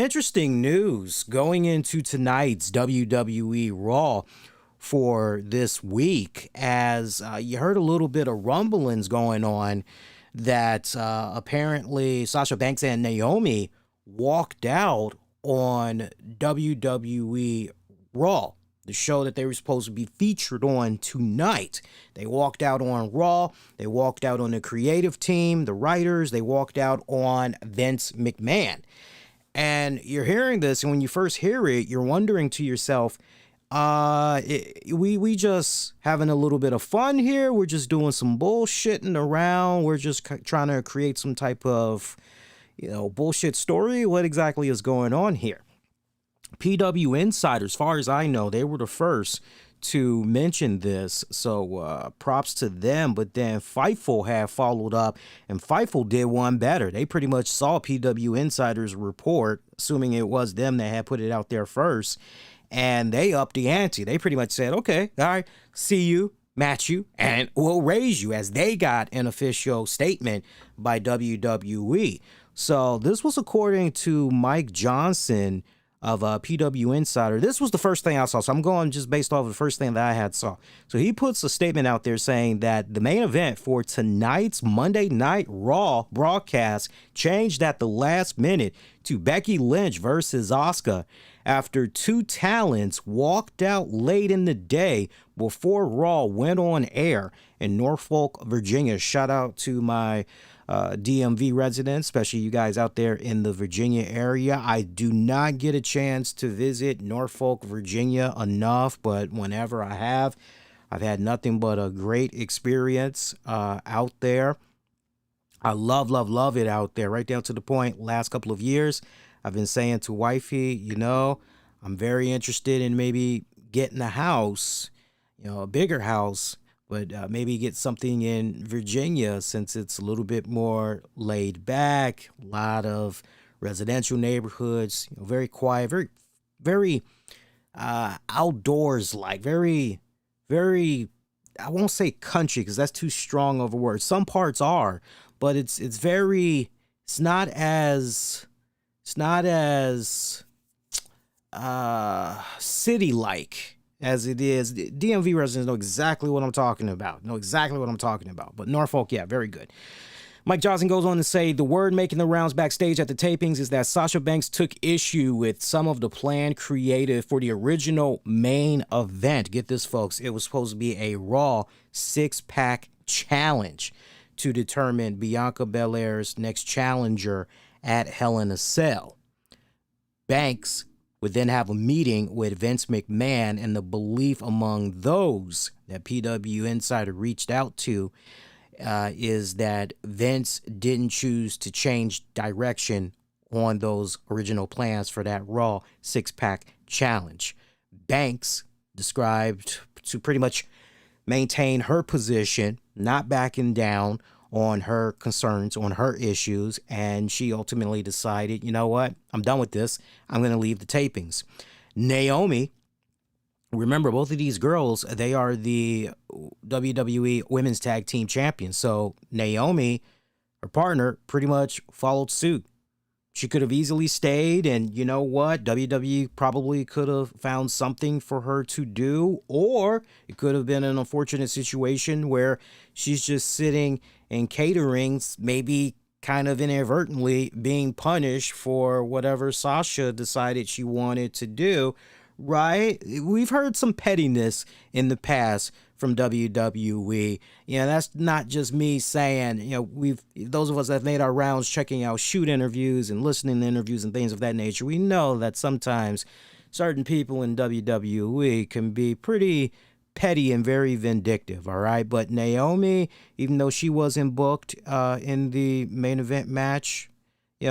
Interesting news going into tonight's WWE RAW for this week, as you heard a little bit of rumblings going on that apparently Sasha Banks and Naomi walked out on WWE RAW, the show that they were supposed to be featured on tonight. They walked out on Raw. They walked out on the creative team, the writers. They walked out on Vince McMahon. And you're hearing this, and when you first hear it, you're wondering to yourself, we just having a little bit of fun here. We're just doing some bullshitting around. We're just trying to create some type of, bullshit story. What exactly is going on here? PW Insider, as far as I know, they were the first to mention this, so props to them. But then Fightful had followed up, and Fightful did one better. They pretty much saw PW Insider's report, assuming it was them that had put it out there first, and they upped the ante. They pretty much said, okay, all right, see you, match you, and we'll raise you, as they got an official statement by WWE. So this was according to Mike Johnson of PW Insider. This was the first thing I saw, so I'm going just based off of the first thing that I had saw. So he puts a statement out there saying that the main event for tonight's Monday Night Raw broadcast changed at the last minute to Becky Lynch versus Asuka after two talents walked out late in the day before Raw went on air in Norfolk, Virginia. Shout out to my DMV residents, especially you guys out there in the Virginia area. I do not get a chance to visit Norfolk, Virginia enough, but whenever I have, I've had nothing but a great experience out there. I love it out there, right down to the point. Last couple of years, I've been saying to wifey, I'm very interested in maybe getting a house, a bigger house, but maybe get something in Virginia since it's a little bit more laid back, a lot of residential neighborhoods, very quiet, very outdoors like, very, I won't say country because that's too strong of a word. Some parts are, but it's not as city-like as it is. DMV residents know exactly what I'm talking about. But Norfolk, yeah, very good. Mike Johnson goes on to say the word making the rounds backstage at the tapings is that Sasha Banks took issue with some of the planned creative for the original main event. Get this, folks. It was supposed to be a Raw six-pack challenge to determine Bianca Belair's next challenger at Hell in a Cell. Banks would then have a meeting with Vince McMahon, and the belief among those that PW Insider reached out to is that Vince didn't choose to change direction on those original plans for that Raw six-pack challenge. Banks described to pretty much maintain her position, not backing down on her concerns, on her issues, and she ultimately decided, you know what, I'm done with this. I'm going to leave the tapings. Naomi, remember, both of these girls, they are the WWE Women's Tag Team Champions. So Naomi, her partner, pretty much followed suit. She could have easily stayed, and you know what? WWE probably could have found something for her to do, or it could have been an unfortunate situation where she's just sitting in catering, maybe kind of inadvertently being punished for whatever Sasha decided she wanted to do, right? We've heard some pettiness in the past from WWE. That's not just me saying, those of us that have made our rounds checking out shoot interviews and listening to interviews and things of that nature, we know that sometimes certain people in WWE can be pretty petty and very vindictive, all right? But Naomi, even though she wasn't booked in the main event match,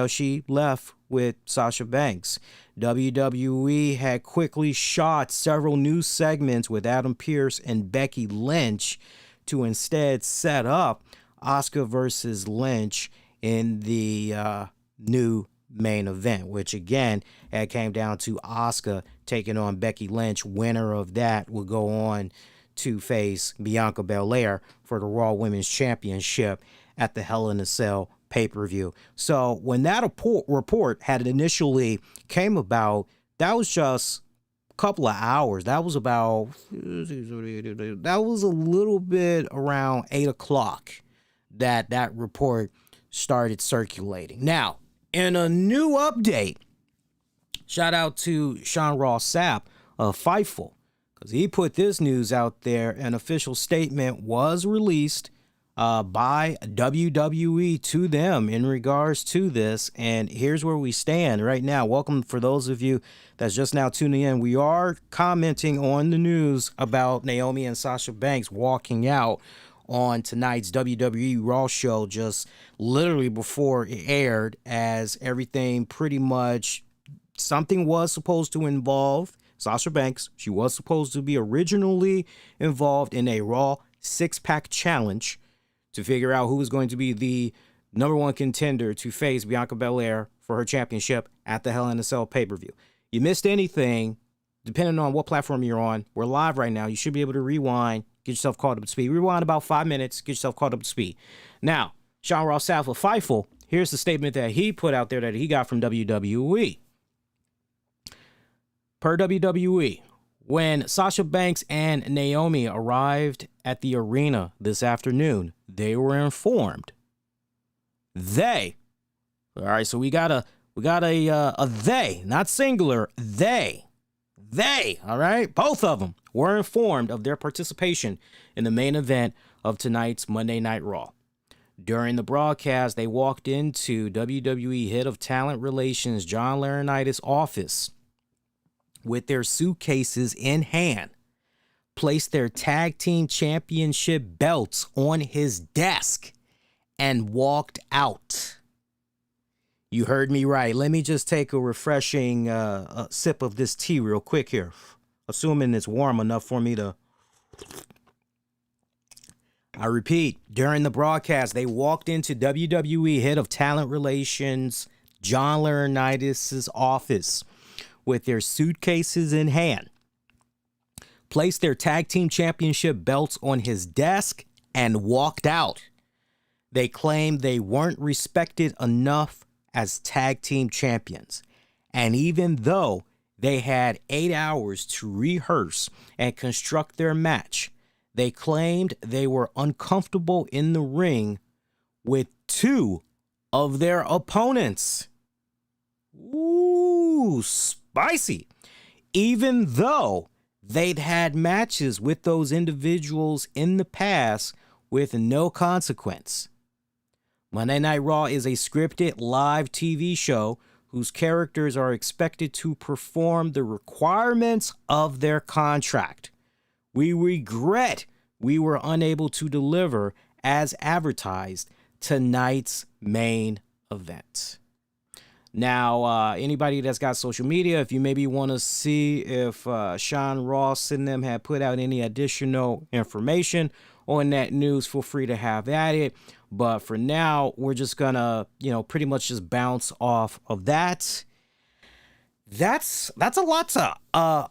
she left with Sasha Banks. WWE had quickly shot several new segments with Adam Pearce and Becky Lynch to instead set up Asuka versus Lynch in the new main event, which again, it came down to Asuka taking on Becky Lynch. Winner of that will go on to face Bianca Belair for the Raw Women's Championship at the Hell in a Cell pay-per-view. So when that report had initially came about, that was just a couple of hours. That was a little bit around 8 o'clock that report started circulating. Now, in a new update, shout out to Sean Ross Sapp of Fightful, because he put this news out there. An official statement was released by WWE to them in regards to this. And here's where we stand right now. Welcome for those of you that's just now tuning in. We are commenting on the news about Naomi and Sasha Banks walking out on tonight's WWE RAW show just literally before it aired, as everything pretty much, something was supposed to involve Sasha Banks. She was supposed to be originally involved in a Raw six-pack challenge to figure out who was going to be the number one contender to face Bianca Belair for her championship at the Hell in a Cell pay-per-view. You missed anything, depending on what platform you're on, we're live right now. You should be able to rewind, get yourself caught up to speed. Rewind about 5 minutes, get yourself caught up to speed. Now, Sean Ross Sapp of Fightful, here's the statement that he put out there that he got from WWE. Per WWE, when Sasha Banks and Naomi arrived at the arena this afternoon, they were informed. All right, so we got a they, not singular, they, all right, both of them were informed of their participation in the main event of tonight's Monday Night Raw. During the broadcast, they walked into WWE Head of Talent Relations John Laurinaitis' office with their suitcases in hand, placed their tag team championship belts on his desk, and walked out. You heard me right. Let me just take a refreshing sip of this tea real quick here, assuming it's warm enough for me to... I repeat, during the broadcast, they walked into WWE Head of Talent Relations John Laurinaitis' office with their suitcases in hand, placed their tag team championship belts on his desk, and walked out. They claimed they weren't respected enough as tag team champions. And even though they had 8 hours to rehearse and construct their match, they claimed they were uncomfortable in the ring with 2 of their opponents. Ooh, spicy. Even though they'd had matches with those individuals in the past with no consequence. Monday Night Raw is a scripted live TV show whose characters are expected to perform the requirements of their contract. We regret we were unable to deliver as advertised tonight's main event. Now, anybody that's got social media, if you maybe want to see if Sean Ross and them had put out any additional information on that news, feel free to have at it. But for now, we're just gonna, pretty much just bounce off of that. That's a lot to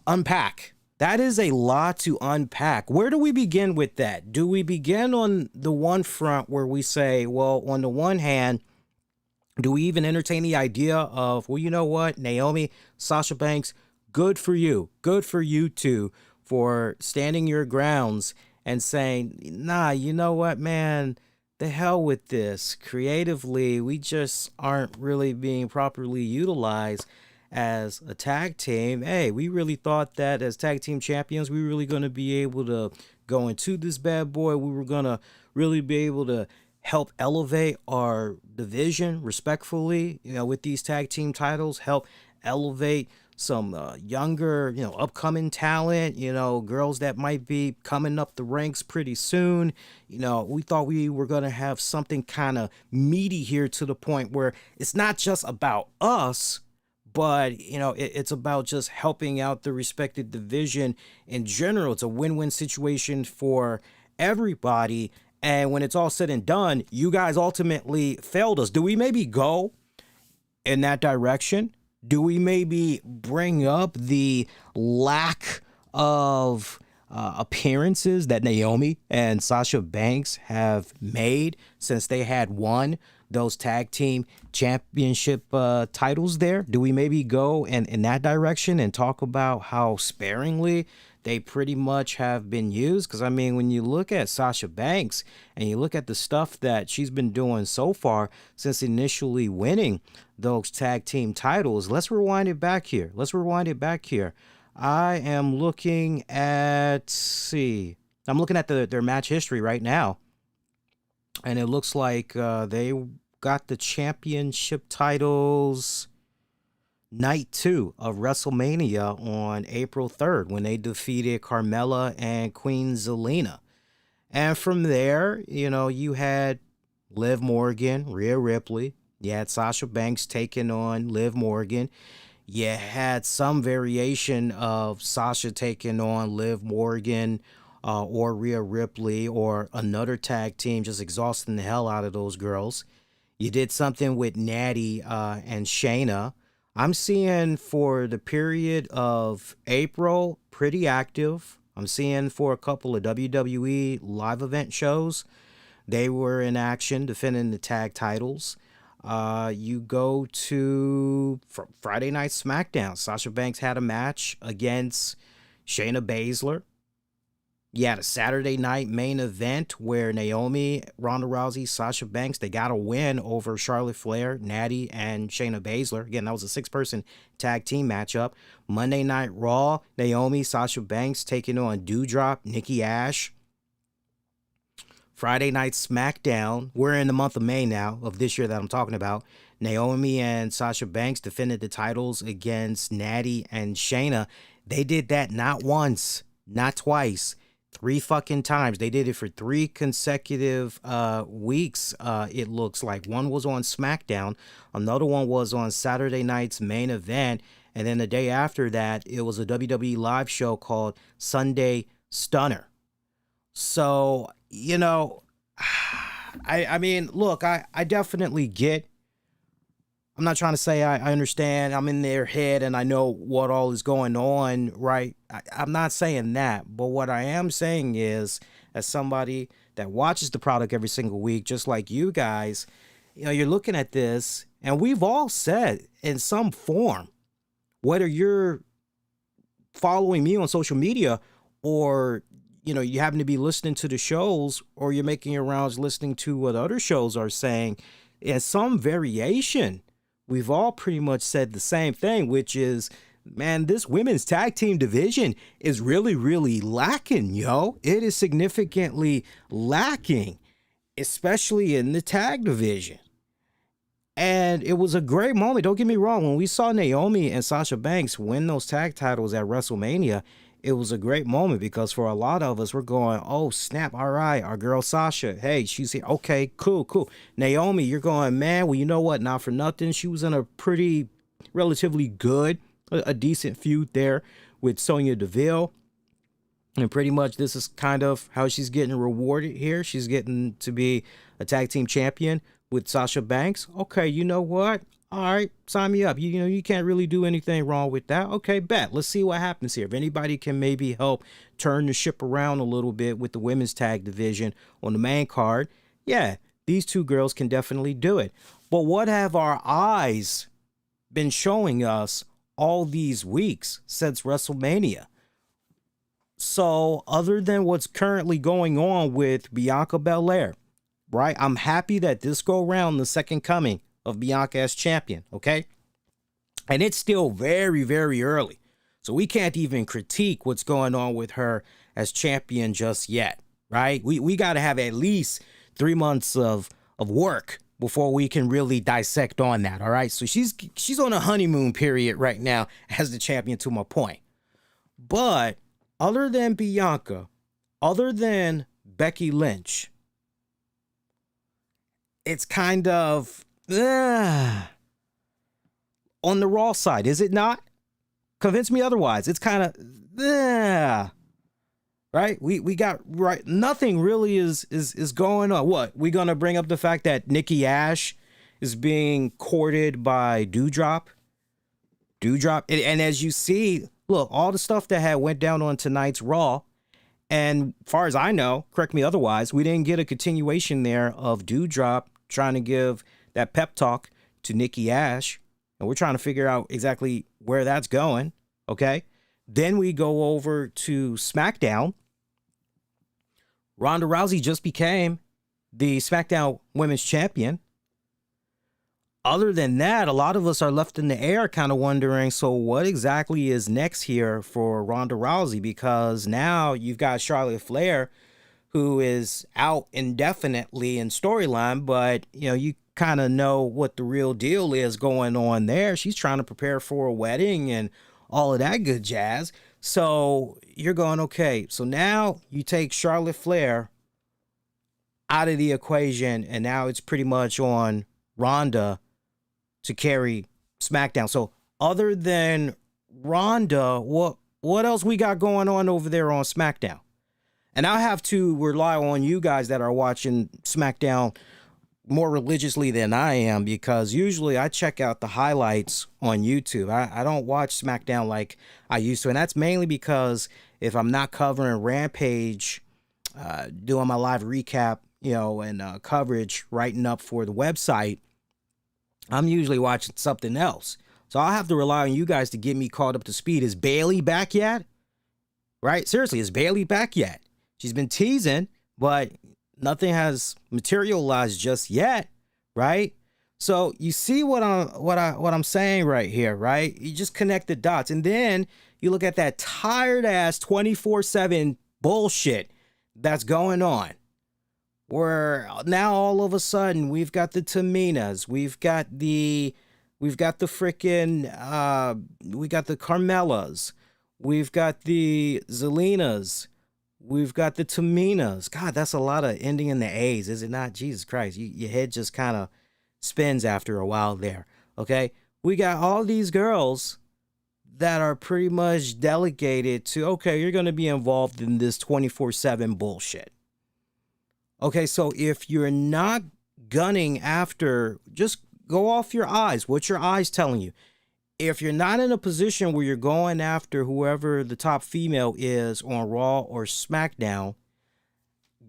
unpack. That is a lot to unpack. Where do we begin with that? Do we begin on the one front where we say, well, on the one hand, do we even entertain the idea of, well, you know what, Naomi, Sasha Banks, good for you. Good for you two for standing your grounds and saying, nah, you know what, man, the hell with this. Creatively, we just aren't really being properly utilized as a tag team. Hey, we really thought that as tag team champions, we were really going to be able to go into this bad boy. We were going to really be able to help elevate our division respectfully, with these tag team titles, help elevate some younger, upcoming talent, girls that might be coming up the ranks pretty soon. We thought we were going to have something kind of meaty here to the point where it's not just about us, but, it's about just helping out the respected division in general. It's a win-win situation for everybody. And when it's all said and done, you guys ultimately failed us. Do we maybe go in that direction? Do we maybe bring up the lack of appearances that Naomi and Sasha Banks have made since they had won those tag team championship titles there? Do we maybe go in that direction and talk about how sparingly they pretty much have been used? Because, I mean, when you look at Sasha Banks and you look at the stuff that she's been doing so far since initially winning those tag team titles, let's rewind it back here. I am looking at, I'm looking at their match history right now. And it looks like they got the championship titles night 2 of WrestleMania on April 3rd when they defeated Carmella and Queen Zelina. And from there, you know, you had Liv Morgan, Rhea Ripley. You had Sasha Banks taking on Liv Morgan. You had some variation of Sasha taking on Liv Morgan or Rhea Ripley or another tag team, just exhausting the hell out of those girls. You did something with Natty and Shayna. I'm seeing for the period of April, pretty active. I'm seeing for a couple of WWE live event shows, they were in action defending the tag titles. You go to Friday Night Smackdown. Sasha Banks had a match against Shayna Baszler. You had a Saturday night main event where Naomi, Ronda Rousey, Sasha Banks, they got a win over Charlotte Flair, Natty, and Shayna Baszler. Again, that was a 6-person tag team matchup. Monday Night Raw, Naomi, Sasha Banks taking on Doudrop, Nikki Ash. Friday Night Smackdown, we're in the month of May now of this year that I'm talking about. Naomi and Sasha Banks defended the titles against Natty and Shayna. They did that not once, not twice, 3 fucking times. They did it for 3 consecutive weeks, it looks like. One was on SmackDown. Another one was on Saturday night's main event. And then the day after that, it was a WWE live show called Sunday Stunner. So, you know, I mean, look, I definitely get. I'm not trying to say I understand. I'm in their head and I know what all is going on, right? I'm not saying that. But what I am saying is, as somebody that watches the product every single week, just like you guys, you know, you're looking at this, and we've all said in some form, whether you're following me on social media or, you know, you happen to be listening to the shows or you're making your rounds listening to what other shows are saying, in some variation, we've all pretty much said the same thing, which is, man, this women's tag team division is really, really lacking, yo. It is significantly lacking, especially in the tag division. And it was a great moment. Don't get me wrong. When we saw Naomi and Sasha Banks win those tag titles at WrestleMania, it was a great moment because for a lot of us, we're going, oh, snap. All right. Our girl Sasha. Hey, she's here. Okay, cool. Naomi, you're going, man, well, you know what? Not for nothing. She was in a pretty relatively good, a decent feud there with Sonya Deville. And pretty much this is kind of how she's getting rewarded here. She's getting to be a tag team champion with Sasha Banks. Okay, you know what? All right, sign me up. You know, you can't really do anything wrong with that. Okay, bet. Let's see what happens here. If anybody can maybe help turn the ship around a little bit with the women's tag division on the main card, yeah, these two girls can definitely do it. But what have our eyes been showing us all these weeks since WrestleMania? So other than what's currently going on with Bianca Belair, right? I'm happy that this go around the second coming of Bianca as champion, okay? And it's still very, very early. So we can't even critique what's going on with her as champion just yet, right? We got to have at least 3 months of work before we can really dissect on that, all right? So she's on a honeymoon period right now as the champion, to my point. But other than Bianca, other than Becky Lynch, it's kind of on the Raw side, is it not? Convince me otherwise. It's kind of right. We got right. Nothing really is going on. What, we gonna bring up the fact that Nikki Ash is being courted by Doudrop, and as you see, look, all the stuff that had went down on tonight's Raw, and far as I know, correct me otherwise, we didn't get a continuation there of Doudrop trying to give that pep talk to Nikki Ash, and we're trying to figure out exactly where that's going, okay? Then we go over to SmackDown. Ronda Rousey just became the SmackDown Women's Champion. Other than that, a lot of us are left in the air kind of wondering, so what exactly is next here for Ronda Rousey? Because now you've got Charlotte Flair, who is out indefinitely in storyline, but you kind of know what the real deal is going on there. She's trying to prepare for a wedding and all of that good jazz. So you're going, okay, so now you take Charlotte Flair out of the equation, and now it's pretty much on Ronda to carry SmackDown. So other than Ronda, what else we got going on over there on SmackDown? And I have to rely on you guys that are watching SmackDown more religiously than I am, because usually I check out the highlights on YouTube. I don't watch SmackDown like I used to, and that's mainly because if I'm not covering Rampage, doing my live recap, and coverage, writing up for the website, I'm usually watching something else. So I'll have to rely on you guys to get me caught up to speed. Is Bayley back yet? Right? Seriously, is Bayley back yet? She's been teasing, but nothing has materialized just yet, right? So you see what I'm saying right here, right? You just connect the dots, and then you look at that tired ass 24/7 bullshit that's going on. Where now all of a sudden we've got the Taminas, we got the Carmellas, we've got the Zelenas, we've got the Taminas. God, that's a lot of ending in the A's, is it not? Jesus Christ, your head just kind of spins after a while there. Okay, we got all these girls that are pretty much delegated to, okay, you're going to be involved in this 24/7 bullshit. Okay, so if you're not gunning after, just go off your eyes. What's your eyes telling you? If you're not in a position where you're going after whoever the top female is on Raw or SmackDown,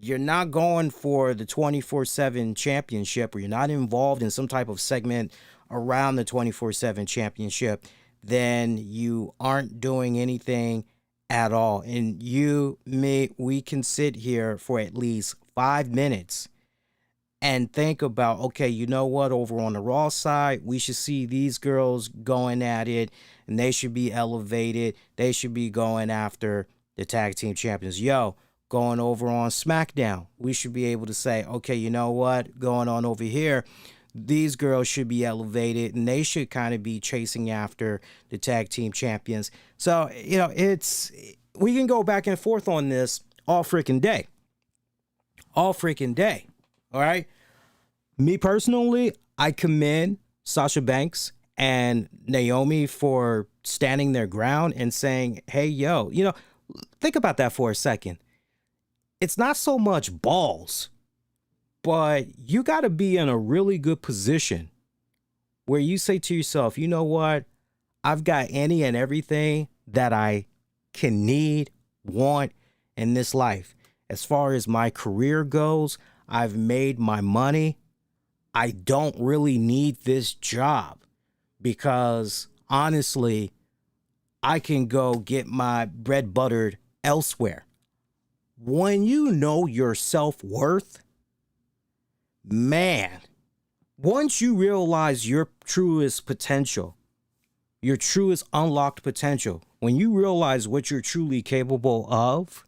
you're not going for the 24/7 championship, or you're not involved in some type of segment around the 24/7 championship, then you aren't doing anything at all. And we can sit here for at least 5 minutes and think about, okay, you know what, over on the Raw side, we should see these girls going at it, and they should be elevated. They should be going after the tag team champions. Going over on SmackDown, we should be able to say, okay, you know what, going on over here, these girls should be elevated, and they should kind of be chasing after the tag team champions. So, we can go back and forth on this all freaking day. All freaking day. All right. Me personally, I commend Sasha Banks and Naomi for standing their ground and saying, hey, think about that for a second. It's not so much balls, but you got to be in a really good position where you say to yourself, you know what? I've got any and everything that I can need, want in this life. As far as my career goes, I've made my money. I don't really need this job because honestly, I can go get my bread buttered elsewhere. When you know your self-worth, man, once you realize your truest potential, your truest unlocked potential, when you realize what you're truly capable of,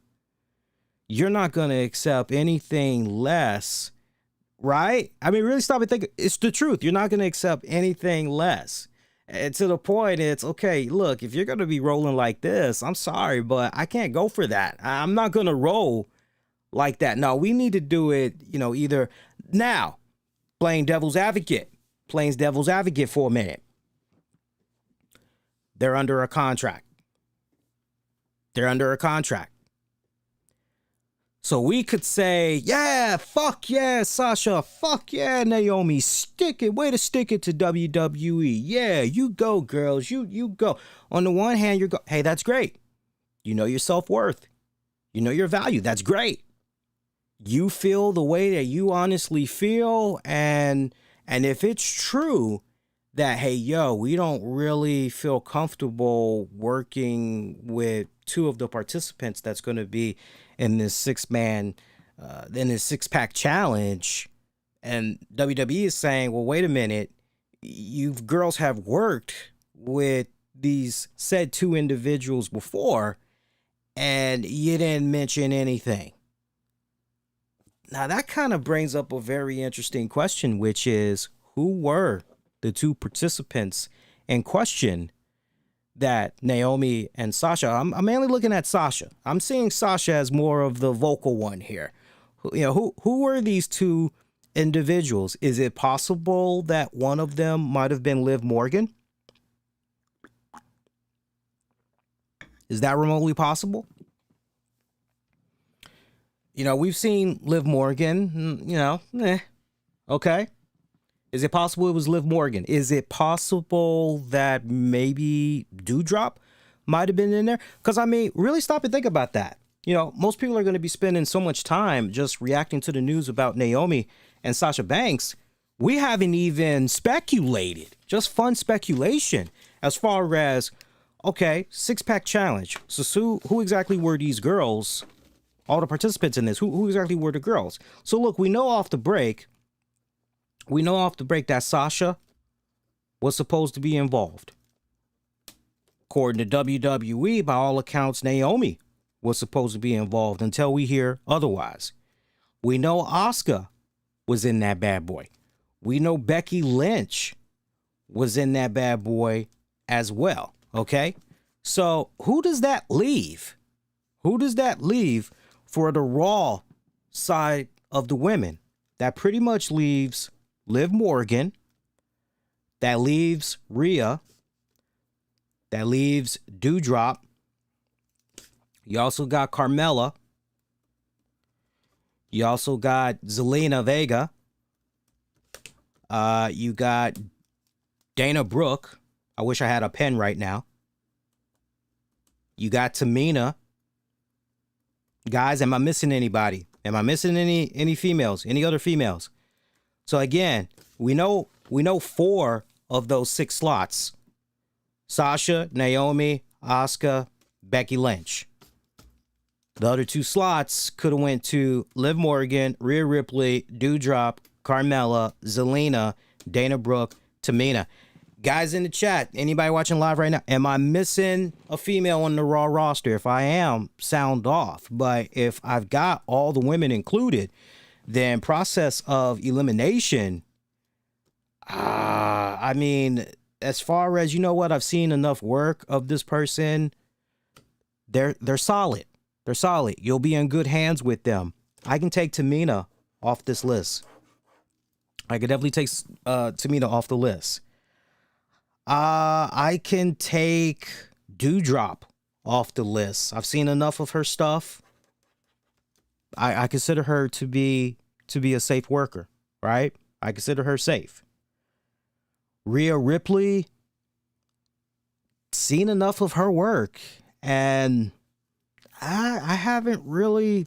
you're not going to accept anything less, right? I mean, really stop and think. It's the truth. You're not going to accept anything less. And to the point, it's, okay, look, if you're going to be rolling like this, I'm sorry, but I can't go for that. I'm not going to roll like that. No, we need to do it, either now, playing devil's advocate for a minute. They're under a contract. So we could say, yeah, fuck yeah, Sasha, fuck yeah, Naomi, way to stick it to WWE. Yeah, you go, girls, you go. On the one hand, hey, that's great. You know your self-worth. You know your value. That's great. You feel the way that you honestly feel, and And if it's true that, hey, yo, we don't really feel comfortable working with two of the participants that's going to be in this in this six-pack challenge, and WWE is saying, well, wait a minute, you girls have worked with these said two individuals before, and you didn't mention anything. Now, that kind of brings up a very interesting question, which is, who were the two participants in question that Naomi and Sasha? I'm mainly looking at Sasha. I'm seeing Sasha as more of the vocal one here. You know, who were these two individuals? Is it possible that one of them might have been Liv Morgan? Is that remotely possible? You know, we've seen Liv Morgan, okay. Is it possible it was Liv Morgan? Is it possible that maybe Doudrop might have been in there? Because, I mean, really stop and think about that. You know, most people are going to be spending so much time just reacting to the news about Naomi and Sasha Banks. We haven't even speculated, just fun speculation, as far as, okay, six-pack challenge. So who exactly were these girls? All the participants in this, who exactly were the girls? So look, we know off the break that Sasha was supposed to be involved. According to WWE, by all accounts, Naomi was supposed to be involved until we hear otherwise. We know Asuka was in that bad boy. We know Becky Lynch was in that bad boy as well. Okay? So who does that leave? Who does that leave for the Raw side of the women? That pretty much leaves Liv Morgan. That leaves Rhea. That leaves Doudrop. You also got Carmella. You also got Zelina Vega. You got Dana Brooke. I wish I had a pen right now. You got Tamina. Guys, am I missing anybody? Am I missing any females? Any other females? So again, we know 4 of those 6 slots. Sasha, Naomi, Asuka, Becky Lynch. The other 2 slots could have went to Liv Morgan, Rhea Ripley, Doudrop, Carmella, Zelina, Dana Brooke, Tamina. Guys in the chat, anybody watching live right now, am I missing a female on the Raw roster? If I am, sound off. But if I've got all the women included, then process of elimination, I mean, as far as, you know what, I've seen enough work of this person. They're solid. They're solid. You'll be in good hands with them. I can take Tamina off this list. I could definitely take Tamina off the list. I can take Doudrop off the list. I've seen enough of her stuff. I consider her to be a safe worker, right? I consider her safe. Rhea Ripley, seen enough of her work, and I haven't really,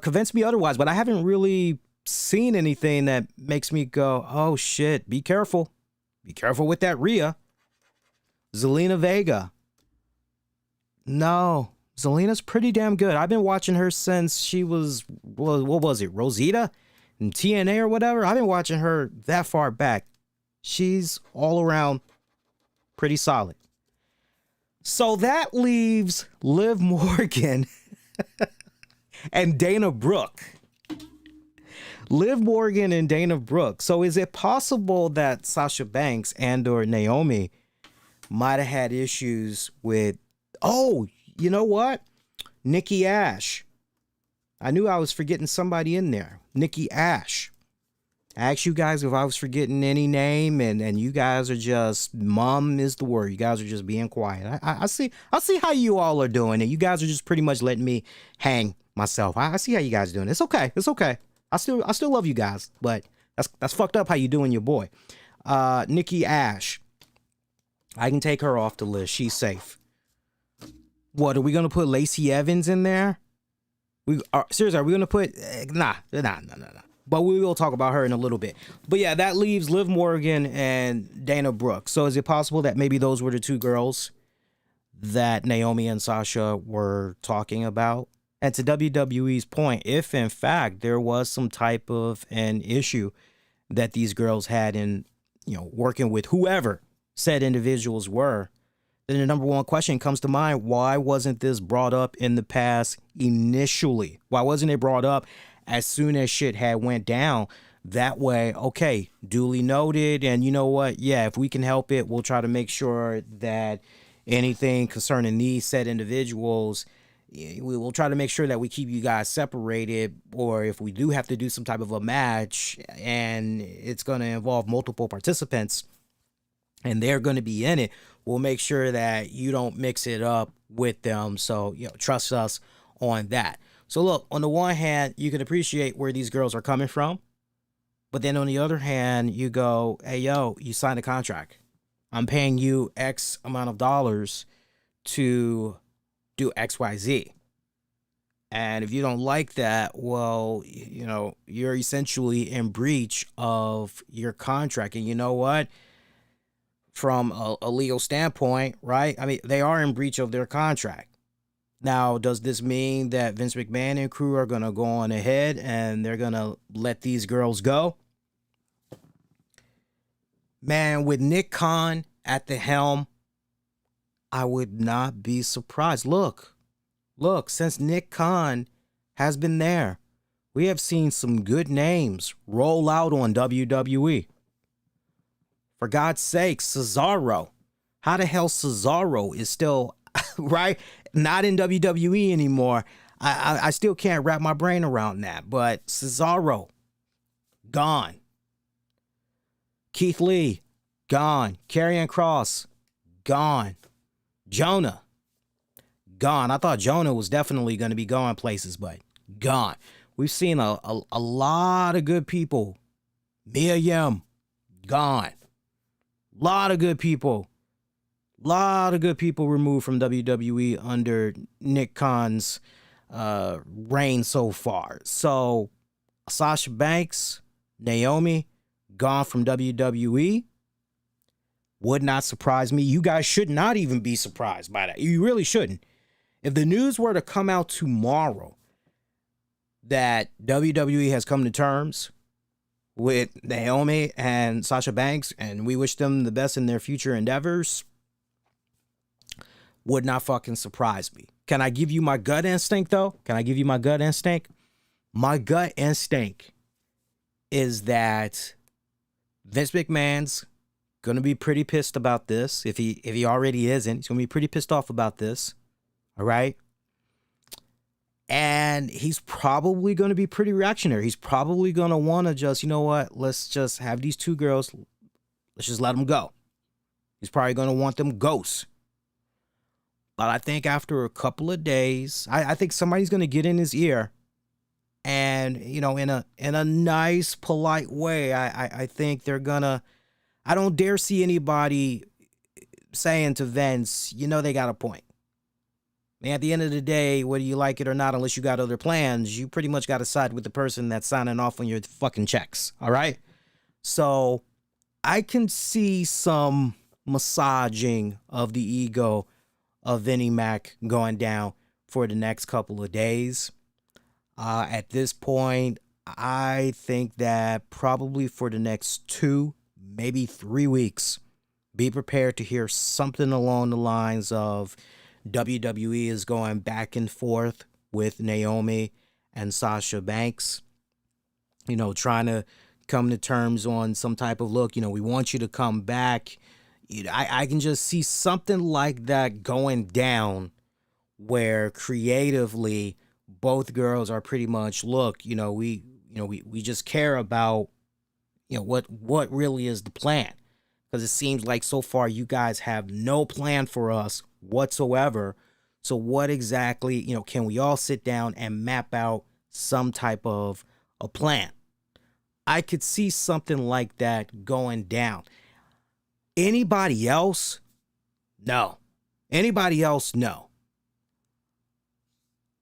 convinced me otherwise, but I haven't really seen anything that makes me go, oh shit, be careful. Be careful with that Rhea. Zelina Vega. No, Zelina's pretty damn good. I've been watching her since she was, what was it, Rosita in TNA or whatever? I've been watching her that far back. She's all around pretty solid. So that leaves Liv Morgan and Dana Brooke. Liv Morgan and Dana Brooke. So is it possible that Sasha Banks and or Naomi might have had issues with, oh, you know what? Nikki Ash. I knew I was forgetting somebody in there. Nikki Ash. I asked you guys if I was forgetting any name, and you guys are just, mum is the word. You guys are just being quiet. I see how you all are doing, and you guys are just pretty much letting me hang myself. I see how you guys are doing. It's okay. It's okay. I still love you guys, but that's fucked up how you doing your boy. Nikki Ash. I can take her off the list. She's safe. What, are we gonna put Lacey Evans in there? Seriously, are we gonna put nah. But we will talk about her in a little bit. But yeah, that leaves Liv Morgan and Dana Brooke. So is it possible that maybe those were the two girls that Naomi and Sasha were talking about? And to WWE's point, if in fact there was some type of an issue that these girls had in, working with whoever said individuals were, then the number one question comes to mind: why wasn't this brought up in the past initially? Why wasn't it brought up as soon as shit had went down? That way, okay, duly noted. And you know what? Yeah, if we can help it, we'll try to make sure that anything concerning these said individuals, we will try to make sure that we keep you guys separated. Or if we do have to do some type of a match and it's going to involve multiple participants and they're going to be in it, we'll make sure that you don't mix it up with them. So, trust us on that. So look, on the one hand, you can appreciate where these girls are coming from. But then on the other hand, you go, hey, yo, you signed a contract. I'm paying you X amount of dollars to do X, Y, Z. And if you don't like that, well, you're essentially in breach of your contract. And you know what? From a legal standpoint, right? I mean, they are in breach of their contract. Now, does this mean that Vince McMahon and crew are going to go on ahead and they're going to let these girls go? Man, with Nick Khan at the helm, I would not be surprised. Look, since Nick Khan has been there, we have seen some good names roll out on WWE. For God's sake, Cesaro. How the hell Cesaro is still, right, not in WWE anymore? I still can't wrap my brain around that. But Cesaro, gone. Keith Lee, gone. Karrion Kross, gone. Jonah, gone. I thought Jonah was definitely going to be going places, but gone. We've seen a lot of good people. Mia Yim, gone. Lot of good people removed from WWE under Nick Khan's reign so far. So Sasha Banks, Naomi, gone from WWE. Would not surprise me. You guys should not even be surprised by that. You really shouldn't. If the news were to come out tomorrow that WWE has come to terms with Naomi and Sasha Banks, and we wish them the best in their future endeavors, would not fucking surprise me. Can I give you my gut instinct, though? My gut instinct is that Vince McMahon's gonna be pretty pissed about this. If he already isn't, he's gonna be pretty pissed off about this. All right. And he's probably going to be pretty reactionary. He's probably going to want to just, you know what, let's just have these two girls. Let's just let them go. He's probably going to want them ghosts. But I think after a couple of days, I think somebody's going to get in his ear. And, in a nice, polite way, I think they're going to, I don't dare see anybody saying to Vince, they got a point. And at the end of the day, whether you like it or not, unless you got other plans, you pretty much got to side with the person that's signing off on your fucking checks. All right. So I can see some massaging of the ego of Vinnie Mac going down for the next couple of days. At this point, I think that probably for the next 2, maybe 3 weeks, be prepared to hear something along the lines of WWE is going back and forth with Naomi and Sasha Banks, trying to come to terms on some type of look, we want you to come back. I can just see something like that going down where creatively both girls are pretty much, look, we just care about, what really is the plan. Because it seems like so far you guys have no plan for us whatsoever. So what exactly, can we all sit down and map out some type of a plan? I could see something like that going down. Anybody else? No. Anybody else? No.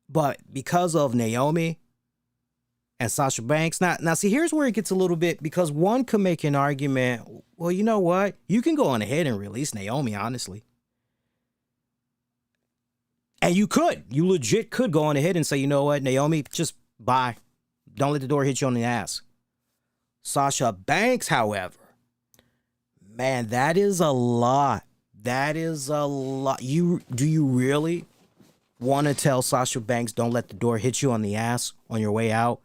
But because of Naomi and Sasha Banks. Now, see, here's where it gets a little bit, because one could make an argument. Well, you know what? You can go on ahead and release Naomi, honestly. And you legit could go on ahead and say, you know what, Naomi, just bye. Don't let the door hit you on the ass. Sasha Banks, however, man, that is a lot. That is a lot. Do you really want to tell Sasha Banks, don't let the door hit you on the ass on your way out?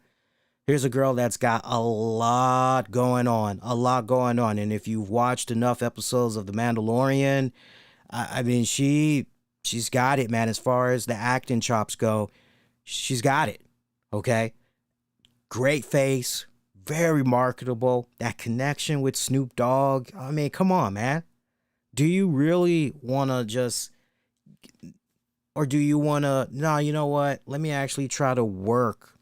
Here's a girl that's got a lot going on. And if you've watched enough episodes of The Mandalorian, I mean, she's got it, man. As far as the acting chops go, she's got it. Okay. Great face, very marketable. That connection with Snoop Dogg. I mean, come on, man. Do you really want to just, or do you want to, no, you know what? Let me actually try to work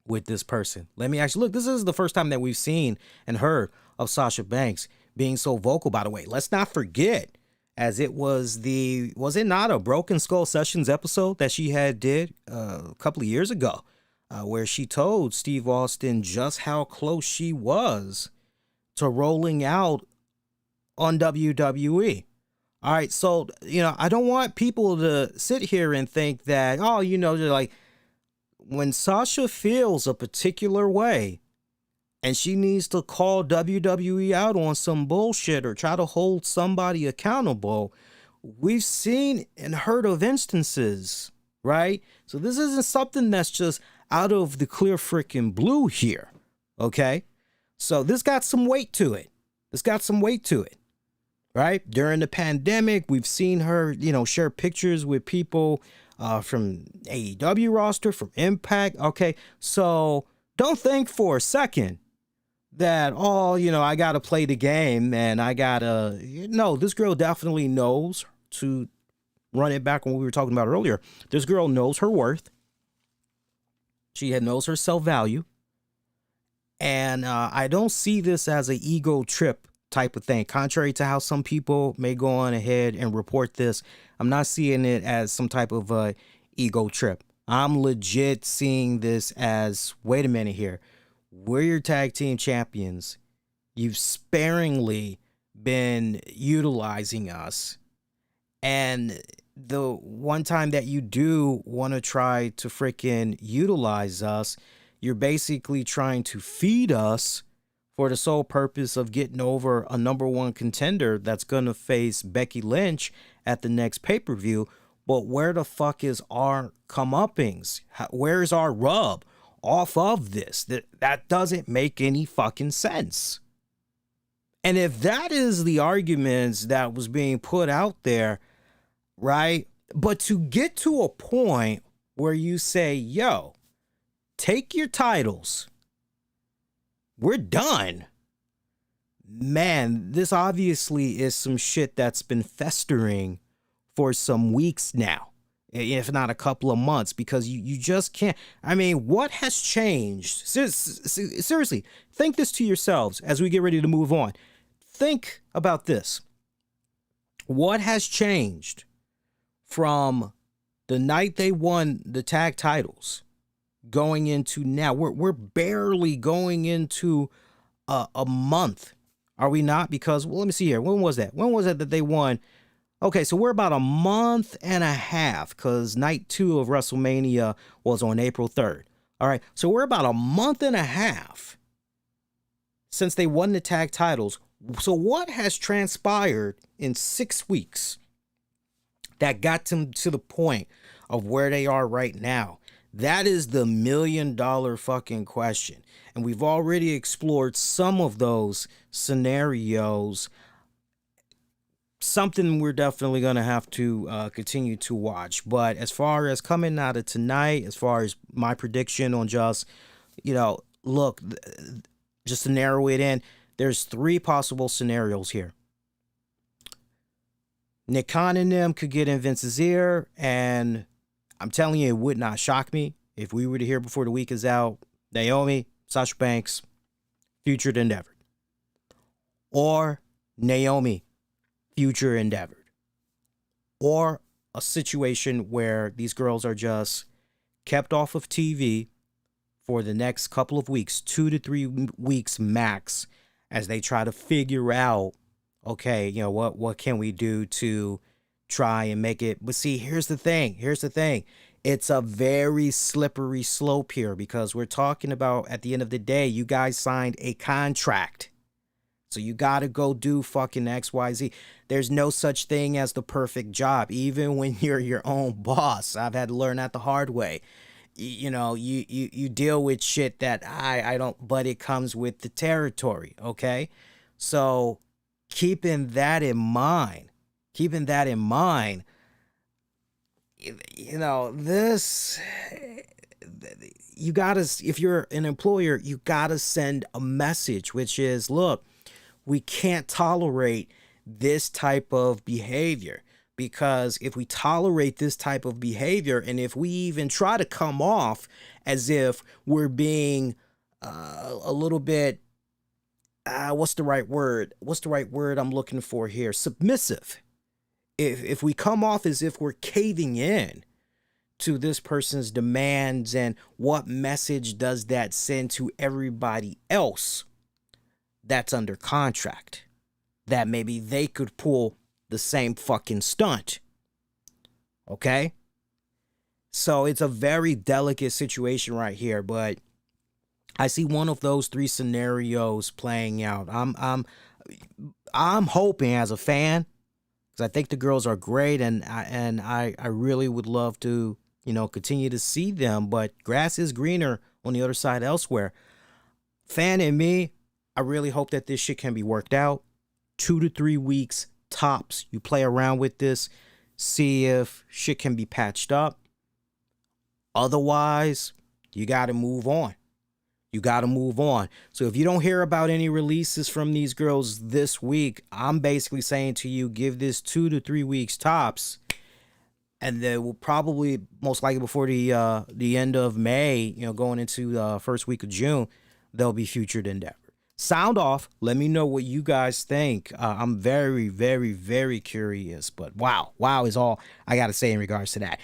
with this person. Let me actually, look, this is the first time that we've seen and heard of Sasha Banks being so vocal, by the way. Let's not forget, as it was it not a Broken Skull Sessions episode that she had did a couple of years ago, where she told Steve Austin just how close she was to rolling out on WWE. All right, so, I don't want people to sit here and think that, oh, they're like, when Sasha feels a particular way and she needs to call WWE out on some bullshit or try to hold somebody accountable, we've seen and heard of instances, right? So this isn't something that's just out of the clear freaking blue here, okay? So this got some weight to it. Right? During the pandemic, we've seen her, share pictures with people from AEW roster, from Impact. Okay, so don't think for a second that, I got to play the game and I got to, no, this girl definitely knows, to run it back on what we were talking about earlier. This girl knows her worth. She knows her self-value. And I don't see this as an ego trip type of thing. Contrary to how some people may go on ahead and report this, I'm not seeing it as some type of ego trip. I'm legit seeing this as, wait a minute here. We're your tag team champions. You've sparingly been utilizing us. And the one time that you do want to try to freaking utilize us, you're basically trying to feed us for the sole purpose of getting over a number one contender that's going to face Becky Lynch at the next pay-per-view. But where the fuck is our comeuppings? Where's our rub off of this? That doesn't make any fucking sense. And if that is the arguments that was being put out there, right? But to get to a point where you say, yo, take your titles, we're done. Man, this obviously is some shit that's been festering for some weeks now, if not a couple of months, because you just can't. I mean, what has changed? Seriously, think this to yourselves as we get ready to move on. Think about this. What has changed from the night they won the tag titles going into now? We're barely going into a month, are we not? Because, well, let me see here. When was that? When was it that they won? Okay, so we're about a month and a half, because night 2 of WrestleMania was on April 3rd. All right, so we're about a month and a half since they won the tag titles. So what has transpired in 6 weeks that got them to the point of where they are right now? That is the $1 million fucking question. And we've already explored some of those scenarios. Something we're definitely going to have to continue to watch. But as far as coming out of tonight, as far as my prediction on just, look, just to narrow it in, there's 3 possible scenarios here. Nick Khan and them could get in Vince's ear, and I'm telling you, it would not shock me if we were to hear before the week is out, Naomi, Sasha Banks, future endeavored. Or Naomi, future endeavored. Or a situation where these girls are just kept off of TV for the next couple of weeks, 2 to 3 weeks max, as they try to figure out, okay, what can we do to try and make it. But see, here's the thing. It's a very slippery slope here, because we're talking about, at the end of the day, you guys signed a contract. So you got to go do fucking XYZ. There's no such thing as the perfect job, even when you're your own boss. I've had to learn that the hard way. You deal with shit that I don't, but it comes with the territory, okay? So keeping that in mind, this, you gotta, if you're an employer, you gotta send a message, which is, look, we can't tolerate this type of behavior. Because if we tolerate this type of behavior, and if we even try to come off as if we're being a little bit, what's the right word I'm looking for here? Submissive. If we come off as if we're caving in to this person's demands, and what message does that send to everybody else that's under contract, that maybe they could pull the same fucking stunt? Okay? So it's a very delicate situation right here, but I see one of those three scenarios playing out. I'm hoping, as a fan, because I think the girls are great, and I really would love to, continue to see them, but grass is greener on the other side elsewhere. Fan in me, I really hope that this shit can be worked out. 2 to 3 weeks tops. You play around with this, see if shit can be patched up. Otherwise, you got to move on. So if you don't hear about any releases from these girls this week, I'm basically saying to you, give this 2 to 3 weeks tops, and they will probably, most likely before the end of May, going into the first week of June, they'll be featured endeavor. Sound off. Let me know what you guys think. I'm very, very, very curious. But wow is all I got to say in regards to that.